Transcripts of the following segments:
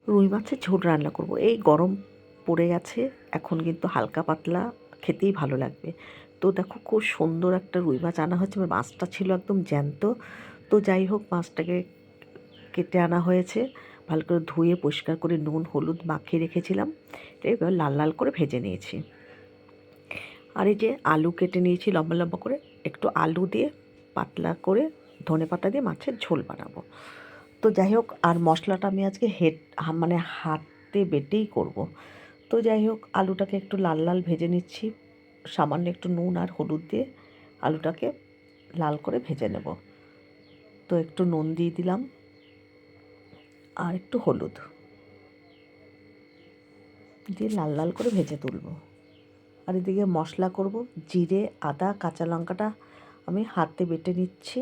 রুই মাছের ঝোল রান্না করব। এই গরম পড়ে গেছে, এখন কিন্তু হালকা পাতলা খেতেই ভালো লাগবে। তো দেখো খুব সুন্দর একটা রুই মাছ আনা হয়েছে, মাছটা ছিল একদম জ্যান্ত। তো যাই হোক, মাছটাকে কেটে আনা হয়েছে, ভালো করে ধুয়ে পরিষ্কার করে নুন হলুদ মাখিয়ে রেখেছিলাম। এবার লাল লাল করে ভেজে নিয়েছি। আর এই যে আলু কেটে নিয়েছি লম্বা লম্বা করে, একটু আলু দিয়ে পাতলা করে ধনেপাতা দিয়ে মাছের ঝোল বানাবো। তো যাই হোক, আর মশলাটা আমি আজকে মানে হাতে বেটেই করব। তো যাই হোক, আলুটাকে একটু লাল লাল ভেজে নিচ্ছি, সামান্য একটু নুন আর হলুদ দিয়ে আলুটাকে লাল করে ভেজে নেব। তো একটু নুন দিয়ে দিলাম আর একটু হলুদ দিয়ে লাল লাল করে ভেজে তুলব। আর এদিকে মশলা করব, জিরে আদা কাঁচা লঙ্কাটা আমি হাতে বেটে নিচ্ছি।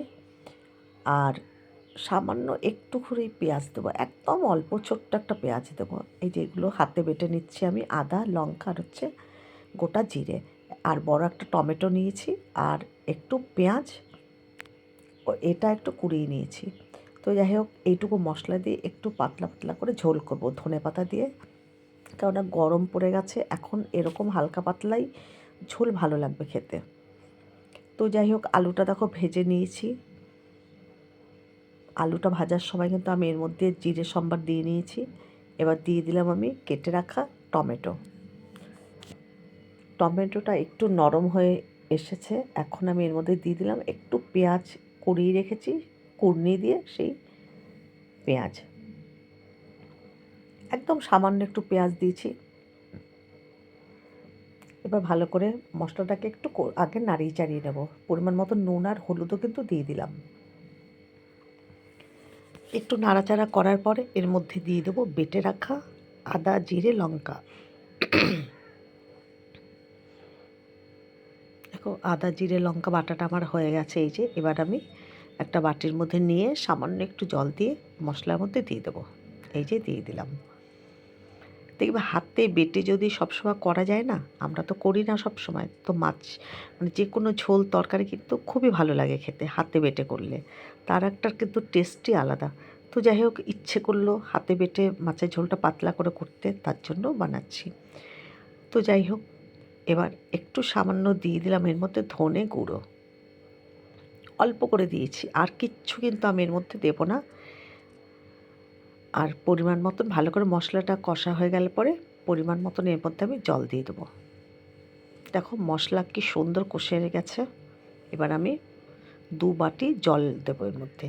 আর সামান্য একটু করে পেঁয়াজ দেবো, একদম অল্প ছোট্ট একটা পেঁয়াজ দেবো। এই যেগুলো হাতে বেটে নিচ্ছি আমি, আদা লঙ্কা আর হচ্ছে গোটা জিরে। আর বড় একটা টমেটো নিয়েছি আর একটু পেঁয়াজ, এটা একটু কুড়িয়ে নিয়েছি। তো যাই হোক, এইটুকু মশলা দিয়ে একটু পাতলা পাতলা করে ঝোল করব ধনেপাতা দিয়ে, কেননা গরম পড়ে গেছে। এখন এরকম হালকা পাতলাই ঝোল ভালো লাগবে খেতে। তো যাই হোক, আলুটা দেখো ভেজে নিয়েছি। আলুটা ভাজার সময় কিন্তু আমি এর মধ্যে জিরে সম্বার দিয়ে নিয়েছি। এবার দিয়ে দিলাম আমি কেটে রাখা টমেটো। টমেটোটা একটু নরম হয়ে এসেছে, এখন আমি এর মধ্যে দিয়ে দিলাম একটু পেঁয়াজ কুড়িয়ে রেখেছি, কুড়নি দিয়ে সেই পেঁয়াজ, একদম সামান্য একটু পেঁয়াজ দিয়েছি। এবার ভালো করে মশলাটাকে একটু আগে নাড়িয়ে চাড়িয়ে নেব। পরিমাণ মতো নুন আর হলুদও কিন্তু দিয়ে দিলাম। একটু নাড়াচাড়া করার পরে এর মধ্যে দিয়ে দেবো বেটে রাখা আদা জিরে লঙ্কা। দেখো আদা জিরে লঙ্কা বাটাটা আমার হয়ে গেছে। এই যে এবার আমি একটা বাটির মধ্যে নিয়ে সামান্য একটু জল দিয়ে মশলার মধ্যে দিয়ে দেবো। এই যে দিয়ে দিলাম। দেখবে হাতে বেটে যদি সবসময় করা যায় না, আমরা তো করি না সবসময়, তো মাছ মানে যে কোনো ঝোল তরকারি কিন্তু খুবই ভালো লাগে খেতে হাতে বেটে করলে, তার একটা কিন্তু টেস্টই আলাদা। তো যাই হোক, ইচ্ছে করলো হাতে বেটে মাছের ঝোলটা পাতলা করে করতে, তার জন্য বানাচ্ছি। তো যাই হোক, এবার একটু সামান্য দিয়ে দিলাম এর মধ্যে ধনে গুঁড়ো, অল্প করে দিয়েছি, আর কিচ্ছু কিন্তু আমি এর মধ্যে দেবো না। আর পরিমাণ মতন ভালো করে মশলাটা কষা হয়ে গেলে পরে পরিমাণ মতন এর মধ্যে আমি জল দিয়ে দেবো। দেখো মশলা কি সুন্দর কষে গেছে। এবার আমি 2 বাটি জল দেবো এর মধ্যে,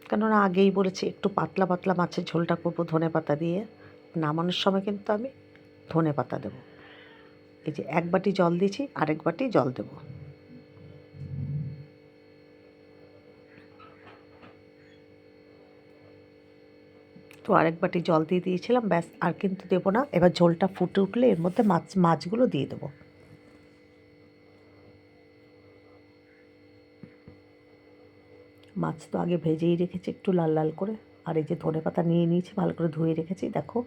কেননা আগেই বলেছি একটু পাতলা পাতলা মাছের ঝোলটা করবো ধনেপাতা দিয়ে। নামানোর সময় কিন্তু আমি ধনেপাতা দেবো। এই যে 1 বাটি জল দিয়েছি, আরেক বাটি জল দেবো। তো আরেক বাটি জল দিয়ে দিয়েছিলাম, ব্যাস আর কিন্তু দেবো না। এবার ঝোলটা ফুটে উঠলে এর মধ্যে মাছগুলো দিয়ে দেবো। মাছ তো আগে ভেজেই রেখেছি একটু লাল লাল করে। আর এই যে ধনেপাতা নিয়ে নিয়েছি, ভালো করে ধুয়ে রেখেছি। দেখো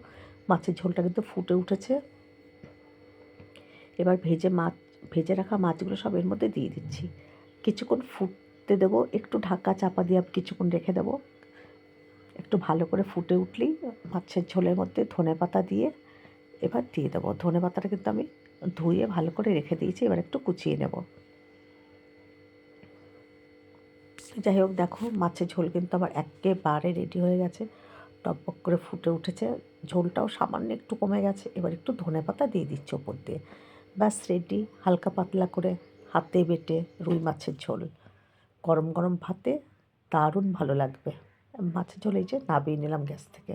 মাছের ঝোলটা কিন্তু ফুটে উঠেছে। এবার ভেজে রাখা মাছগুলো সব এর মধ্যে দিয়ে দিচ্ছি। কিছুক্ষণ ফুটতে দেবো, একটু ঢাকা চাপা দিয়ে কিছুক্ষণ রেখে দেবো। একটু ভালো করে ফুটে উঠলেই মাছের ঝোলের মধ্যে ধনেপাতা দিয়ে এবার দিয়ে দেবো। ধনেপাতাটা কিন্তু আমি ধুয়ে ভালো করে রেখে দিয়েছি, এবার একটু কুচিয়ে নেব। যাই হোক, দেখো মাছের ঝোল কিন্তু আমার একেবারে রেডি হয়ে গেছে, টকবক করে ফুটে উঠেছে। ঝোলটাও সামান্য একটু কমে গেছে। এবার একটু ধনেপাতা দিয়ে দিচ্ছি ওপর দিয়ে, ব্যাস রেডি। হালকা পাতলা করে হাতে বেটে রুই মাছের ঝোল গরম গরম ভাতে দারুণ ভালো লাগবে। মাছের ঝোল এই যে নামিয়ে নিলাম গ্যাস থেকে।